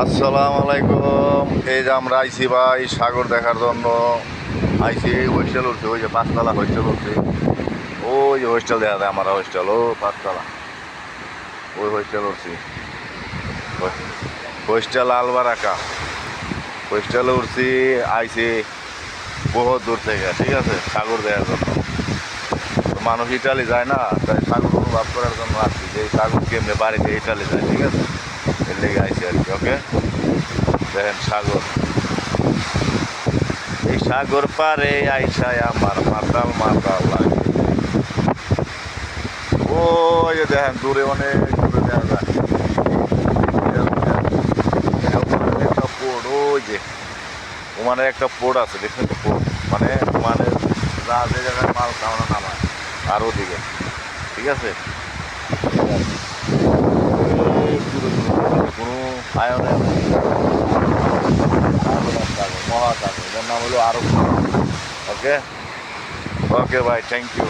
আসসালামু আলাইকুম। এই যে আমরা আইসি ভাই সাগর দেখার জন্য আইসি। হোস্টেল উঠছে, ওই যে পাঁচতলা হোস্টেল উঠছে। ওই যে হোস্টেল দেখা যায়, আমার হোস্টেল ও পাঁচতলা, ওই হোস্টেল উঠছি। হোস্টেল আলবারাকা হোস্টেলে উঠছি। আইসি বহুত দূর থেকে, ঠিক আছে, সাগর দেখার জন্য। তো মানুষ ইটালি যায় না, তাই সাগর অনুভব করার জন্য আসছি যে এই সাগর কেমনে বাড়িতে ইটালি যায়, ঠিক আছে, এর লেগে আইসি আর কি। ওকে, দেখেন সাগর, এই সাগর পারে আইসায় আমার মাতাল মাতাল লাগে। ওই যে দেখেন দূরে, অনেক দূরে দেখা যায় একটা পোর্ট। ওই যে ওমানের একটা পোর্ট আছে, দেখছেন তো পোর্ট, মানে মানে যা যে জায়গায় মাল কামনা নামায় আর ওদিকে, ঠিক আছে। কোনো আয়নে মহাসাগর, এটার নাম হলো আরব সাগর। ওকে, ওকে ভাই, থ্যাংক ইউ।